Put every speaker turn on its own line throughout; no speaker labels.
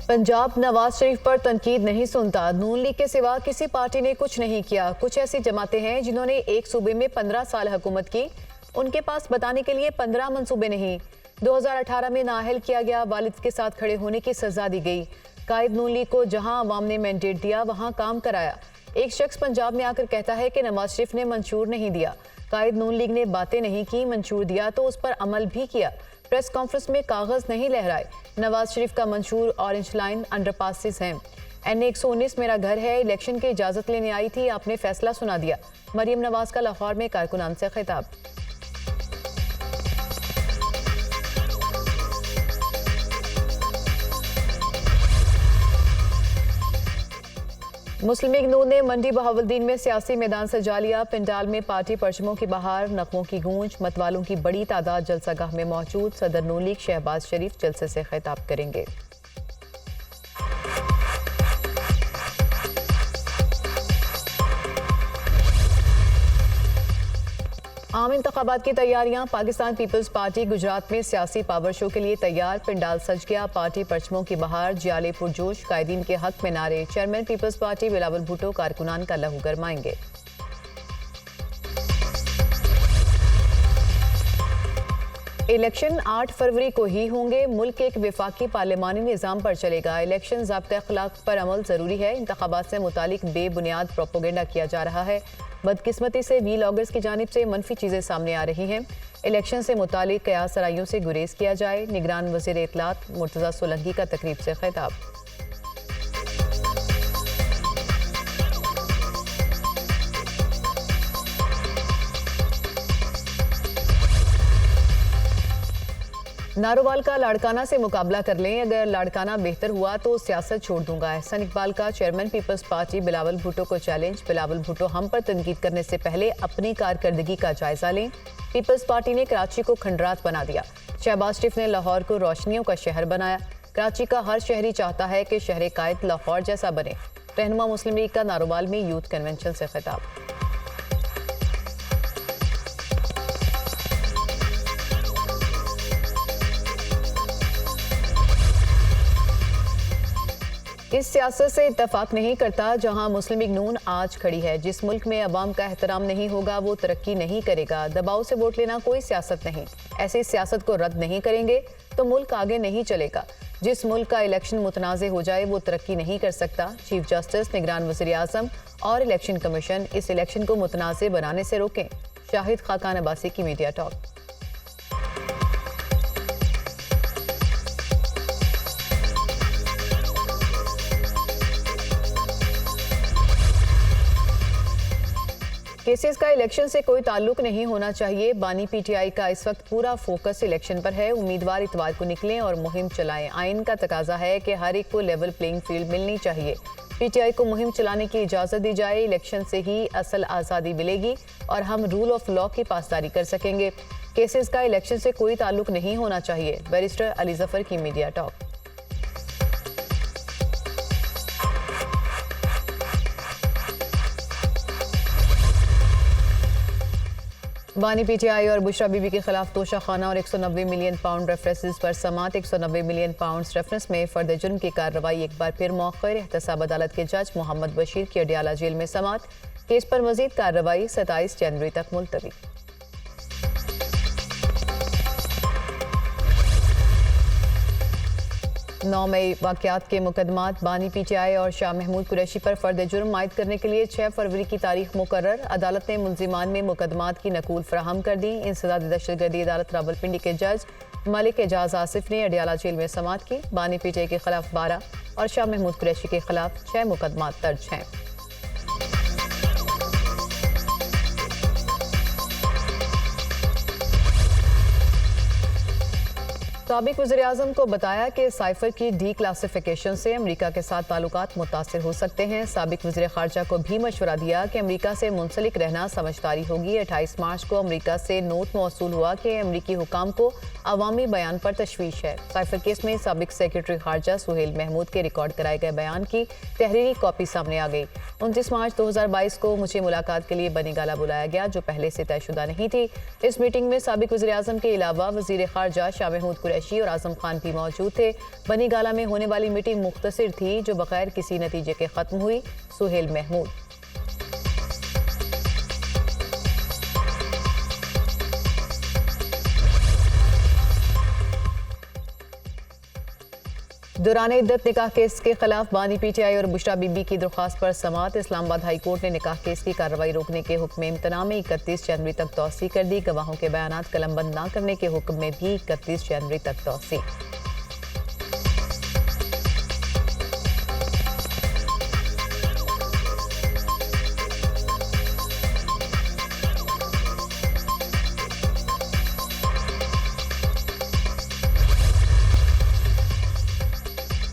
पंजाब नवाज शरीफ पर तनकीद नहीं सुनता। नून लीग के सिवा किसी पार्टी ने कुछ नहीं किया। कुछ ऐसी जमातें हैं जिन्होंने एक सूबे में 15 साल हुकूमत की, उनके पास बताने के लिए 15 मंसूबे नहीं। 2018 में नाअहल किया गया, वालिद के साथ खड़े होने की सजा दी गई। कायद नून लीग को जहां अवाम ने मैंडेट दिया वहां काम कराया। एक शख्स पंजाब में आकर कहता है कि नवाज शरीफ ने मंशूर नहीं दिया। कायद नून लीग ने बातें नहीं की, मंशूर दिया तो उस पर अमल भी किया। प्रेस कॉन्फ्रेंस में कागज नहीं लहराए। नवाज शरीफ का मंशूर ऑरेंज लाइन अंडरपासेस हैं। NA 119 मेरा घर है, इलेक्शन की इजाजत लेने आई थी, आपने फैसला सुना दिया। मरियम नवाज का लाहौर में कारकुनान से खिताब। मुस्लिम लीग नून ने मंडी बहावलदीन में सियासी मैदान सजा लिया। पंडाल में पार्टी परचमों की बहार, नगमों की गूंज, मतवालों की बड़ी तादाद जलसागाह में मौजूद। सदर नून लीग शहबाज शरीफ जलसे से खिताब करेंगे। आम इंतखाबात की तैयारियां। पाकिस्तान पीपल्स पार्टी गुजरात में सियासी पावर शो के लिए तैयार। पंडाल सज गया, पार्टी परचमों की बहार, जियाले पुरजोश, कायदीन के हक में नारे। Chairman peoples party Bilawal Bhutto कारकुनान का लहू गरमाएंगे। इलेक्शन 8 फरवरी को ही होंगे। मुल्क एक विफाकी पार्लिमानी निज़ाम पर चलेगा। इलेक्शन ज़ाब्ता अखलाक पर अमल ज़रूरी है। इंतखाबात से मुतालिक बेबुनियाद प्रोपोगेंडा किया जा रहा है। बदकिस्मती से व्लॉगर्स की जानिब से मनफी चीज़ें सामने आ रही हैं। इलेक्शन से मुतालिक कयास सराइयों से गुरेज किया जाए। निगरान वज़ीर इत्तलात मुर्तज़ा सोलंकी का तकरीब से खिताब। नारोवाल का लाड़काना से मुकाबला कर लें, अगर लाड़काना बेहतर हुआ तो सियासत छोड़ दूंगा। एहसन इकबाल का chairman peoples party Bilawal Bhutto को चैलेंज। बिलावल भुट्टो हम पर तनकीद करने से पहले अपनी कारकर्दगी का जायजा लें। पीपल्स पार्टी ने कराची को खंडरात बना दिया। शहबाज शरीफ ने लाहौर को रोशनियों का शहर बनाया। कराची का हर शहरी चाहता है कि शहर कायद लाहौर जैसा बने। रहनुमा मुस्लिम लीग का नारोवाल में यूथ कन्वेंशन से खिताब। इस सियासत से इत्तफाक नहीं करता जहां मुस्लिम लीग नून आज खड़ी है। जिस मुल्क में अवाम का एहतराम नहीं होगा वो तरक्की नहीं करेगा। दबाव से वोट लेना कोई सियासत नहीं। ऐसी सियासत को रद्द नहीं करेंगे तो मुल्क आगे नहीं चलेगा। जिस मुल्क का इलेक्शन मुतनाज़े हो जाए वो तरक्की नहीं कर सकता। चीफ जस्टिस, निगरान वज़ीर आज़म और इलेक्शन कमीशन इस इलेक्शन को मुतनाज़े बनाने से रोकें। शाहिद खाकान अब्बासी की मीडिया टॉक। केसेस का इलेक्शन से कोई ताल्लुक नहीं होना चाहिए। बानी PTI का इस वक्त पूरा फोकस इलेक्शन पर है। उम्मीदवार इतवार को निकलें और मुहिम चलाएं। आइन का तकाजा है कि हर एक को लेवल प्लेइंग फील्ड मिलनी चाहिए। PTI को मुहिम चलाने की इजाज़त दी जाए। इलेक्शन से ही असल आज़ादी मिलेगी और हम रूल ऑफ लॉ की पासदारी कर सकेंगे। केसेस का इलेक्शन से कोई ताल्लुक नहीं होना चाहिए। बैरिस्टर अली जफर की मीडिया टॉक। बानी PTI और बुशरा बीबी के खिलाफ तोशाखाना और 190 मिलियन पाउंड रेफरेंसेस पर समात। 190 मिलियन पाउंड रेफरेंस में फर्द जुर्म की कार्रवाई एक बार फिर मौखर। एहतसाब अदालत के जज मोहम्मद बशीर की अडियाला जेल में समात। केस पर मजीद कार्रवाई 27 जनवरी तक मुलतवी। 9 मई वाक़यात के मुकदमात। बानी PTI और शाह महमूद कुरैशी पर फर्द जुर्म आयद करने के लिए 6 फरवरी की तारीख मुकर्रर। अदालत ने मुल्जिमान में मुकदमात की नकूल फराहम कर दी। इंसदाद दहशतगर्दी अदालत रावलपिंडी के जज मलिक एजाज आसिफ ने अडियाला जेल में समात की। बानी PTI के खिलाफ 12 और शाह महमूद कुरैशी के खिलाफ 6 मुकदमात दर्ज हैं। साबिक वज़ीर-ए-आज़म को बताया कि साइफर की डी क्लासिफिकेशन से अमेरिका के साथ ताल्लुकात मुतासिर हो सकते हैं। साबिक वज़ीर ख़ारजा को भी मशवरा दिया कि अमेरिका से मुंसलिक रहना समझदारी होगी। 28 मार्च को अमेरिका से नोट मौसूल हुआ कि अमेरिकी हुकाम को अवामी बयान पर तशवीश है। साइफर केस में साबिक सेक्रेटरी ख़ारजा सुहेल महमूद के रिकॉर्ड कराए गए बयान की तहरीरी कॉपी सामने आ गई। 29 मार्च 2022 को मुझे मुलाकात के लिए बनीगाला बुलाया गया, जो पहले से तयशुदा नहीं थी। इस मीटिंग में साबिक वज़ीर-ए-आज़म के अलावा वज़ीर ख़ारजा शाह महमूद कुरैशी और आजम खान भी मौजूद थे। बनी गाला में होने वाली मीटिंग मुख्तसर थी, जो बगैर किसी नतीजे के खत्म हुई। सुहेल महमूद। दौरान इद्दत निकाह केस के खिलाफ बानी पीटीआई और बुशरा बीबी की दरख्वास्त पर समाअत। इस्लामाबाद हाई कोर्ट ने निकाह केस की कार्रवाई रोकने के हुक्म इम्तना में 31 जनवरी तक तौसी कर दी। गवाहों के बयानात कलमबंद न करने के हुक्म में भी 31 जनवरी तक तौसी।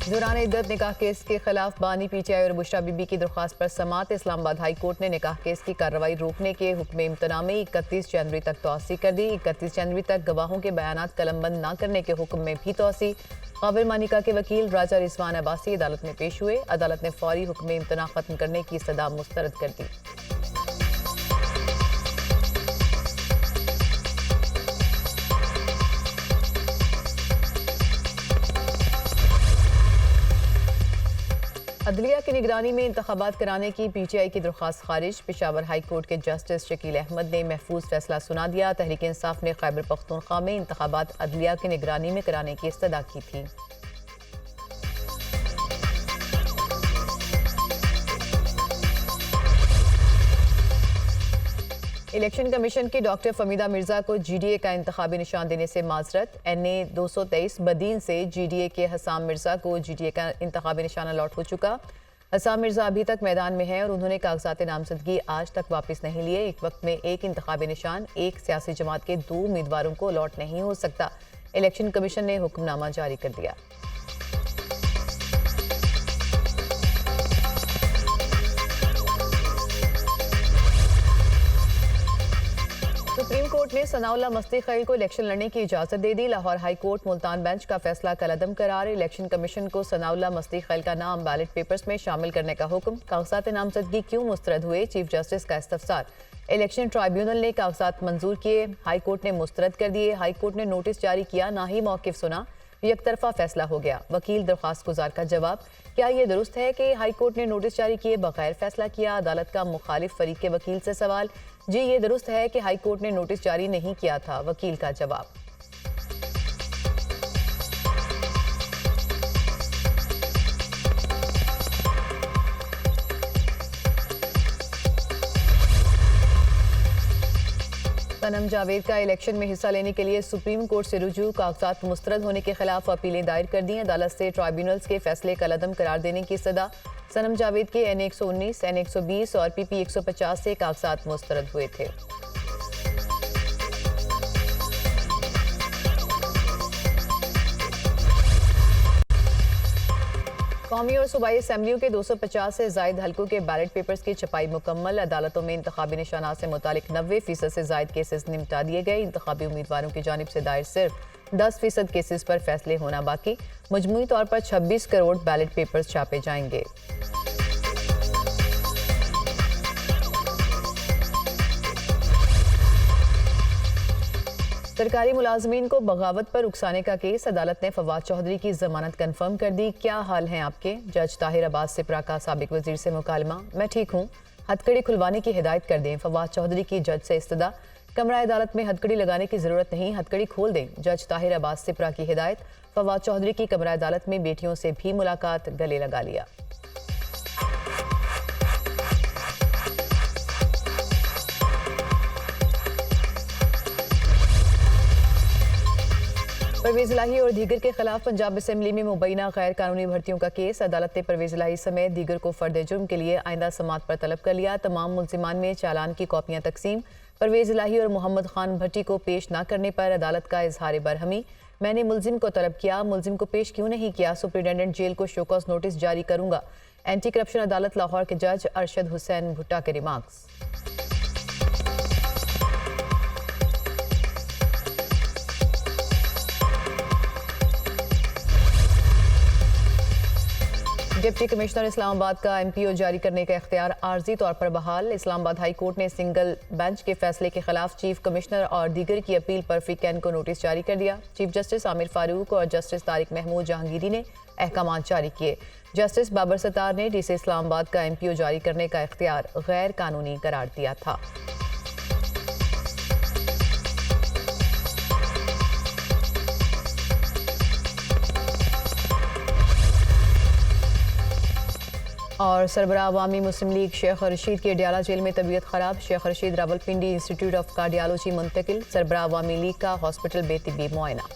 दौरान इद्दत निकाह केस के खिलाफ बानी पीटीआई और बुशरा बीबी की दरख्वास्त पर समाअत। इस्लामाबाद हाई कोर्ट ने निकाह केस की कार्रवाई रोकने के हुक्म इम्तना में 31 जनवरी तक तौसी कर दी। 31 जनवरी तक गवाहों के बयानात कलमबंद न करने के हुक्म में भी तौसी। काबिल मानिका के वकील राजा रिजवान अब्बासी अदालत में पेश हुए। अदालत ने फौरी हुक्म इम्तना खत्म करने की सदा मुस्तरद कर दी। अदलिया की निगरानी में इंतखाबात कराने की पीटीआई की दरख्वास्त खारिज। पेशावर हाई कोर्ट के जस्टिस शकील अहमद ने महफूज फैसला सुना दिया। तहरीक इंसाफ ने खैबर पख्तूनख्वा में इंतखाबात अदलिया की निगरानी में कराने की इस्तदा की थी। इलेक्शन कमीशन की डॉक्टर फमीदा मिर्जा को जीडीए का इंतखाबी निशान देने से माजरत। NA 223 बदीन से जीडीए के हसाम मिर्जा को जीडीए का इंतखाबी निशान अलॉट हो चुका। हसाम मिर्जा अभी तक मैदान में है और उन्होंने कागजात नामजदगी आज तक वापस नहीं लिए। एक वक्त में एक इंतखाबी निशान एक सियासी जमात के 2 उम्मीदवारों को अलॉट नहीं हो सकता। इलेक्शन कमीशन ने हुक्मनामा जारी कर दिया। सुप्रीम कोर्ट ने सनाउल्लाह मस्ती खैल को इलेक्शन लड़ने की इजाजत दे दी। Lahore high court Multan bench का फैसला कलअदम करार। इलेक्शन कमीशन को सनाउल्लाह मस्ती खैल का नाम बैलेट पेपर्स में शामिल करने का हुक्म। कागजात नामजदगी क्यों मुस्तरद हुए, चीफ जस्टिस का इस्तफसार। इलेक्शन ट्राइब्यूनल ने कागजात मंजूर किए, हाई कोर्ट ने मुस्तरद कर दिए। हाई कोर्ट ने नोटिस जारी किया, ना ही मौकिफ सुना, यकतरफा फैसला हो गया। वकील दरख्वास्त गुजार का जवाब, क्या ये दुरुस्त है कि हाई कोर्ट ने नोटिस जारी किए बगैर फैसला किया। अदालत का मुखालिफ फरीक के वकील से सवाल, जी ये दुरुस्त है कि हाई कोर्ट ने नोटिस जारी नहीं किया था। वकील का जवाब, सनम जावेद का इलेक्शन में हिस्सा लेने के लिए सुप्रीम कोर्ट से रुजू। कागजात मुस्तरद होने के खिलाफ अपीलें दायर कर दी। अदालत से ट्राइब्यूनल्स के फैसले कलअदम करार देने की सदा। सनम जावेद के NA 119, NA 120 और PP 150 से कागजात मुस्तरद हुए थे। कौमी और सूबाई असेंबलियों के 250 से जायद हलकों के बैलेट पेपर्स की छपाई मुकम्मल। अदालतों में इंतखाबी निशानात से मुतालिक 90% से जायद केसेस निपटा दिए गए। इंतखाबी उम्मीदवारों की जानिब से दायर सिर्फ 10% केसेस पर फैसले होना बाकी। मजमूई तौर पर 26 करोड़ बैलेट पेपर्स छापे जाएंगे। सरकारी मुलाजमीन को बगावत पर उकसाने का केस। अदालत ने फवाद चौधरी की जमानत कंफर्म कर दी। क्या हाल हैं आपके? जज ताहिर अब्बास सिपरा का साबिक वजीर से मुकालमा, मैं ठीक हूँ, हथकड़ी खुलवाने की हिदायत कर दें। फवाद चौधरी की जज से इस्तदा, कमरा अदालत में हथकड़ी लगाने की जरूरत नहीं, हथकड़ी खोल दें। जज ताहिर अब्बास सिपरा की हिदायत। फवाद चौधरी की कमरा अदालत में बेटियों से भी मुलाकात, गले लगा लिया। परवेज इलाही और दीगर के खिलाफ पंजाब असेंबली में मुबैना गैर कानूनी भर्तियों का केस। अदालत ने परवेज इलाही समेत दीगर को फर्द जुर्म के लिए आइंदा समात पर तलब कर लिया। तमाम मुल्जिमान में चालान की कॉपियां तकसीम। परवेज इलाही और मोहम्मद खान भट्टी को पेश न करने पर अदालत का इजहार बरहमी। मैंने मुल्जिम को तलब किया, मुल्जिम को पेश क्यों नहीं किया? सुप्रिंटेंडेंट जेल को शोकॉज नोटिस जारी करूंगा। एंटी करप्शन अदालत लाहौर के जज अरशद हुसैन भुट्टा के रिमार्क्स। डिप्टी कमिश्नर इस्लामाबाद का एमपीओ जारी करने का इख्तियार आर्जी तौर पर बहाल। इस्लामाबाद हाई कोर्ट ने सिंगल बेंच के फैसले के खिलाफ चीफ कमिश्नर और दीगर की अपील पर फ्रीकैन को नोटिस जारी कर दिया। चीफ जस्टिस आमिर फारूक और जस्टिस तारिक महमूद जहांगीरी ने अहकामात जारी किए। जस्टिस बाबर सत्तार ने डीसी इस्लामाबाद का एमपीओ जारी करने का इख्तियार गैर कानूनी करार दिया था। और सरबराह अवामी मुस्लिम लीग शेख रशीद की अडियाला जेल में तबीयत खराब। Sheikh Rashid Rawalpindi Institute of Cardiology मुंतकिल। सरबराह अवामी लीग का हॉस्पिटल बेतिबी मुआयना।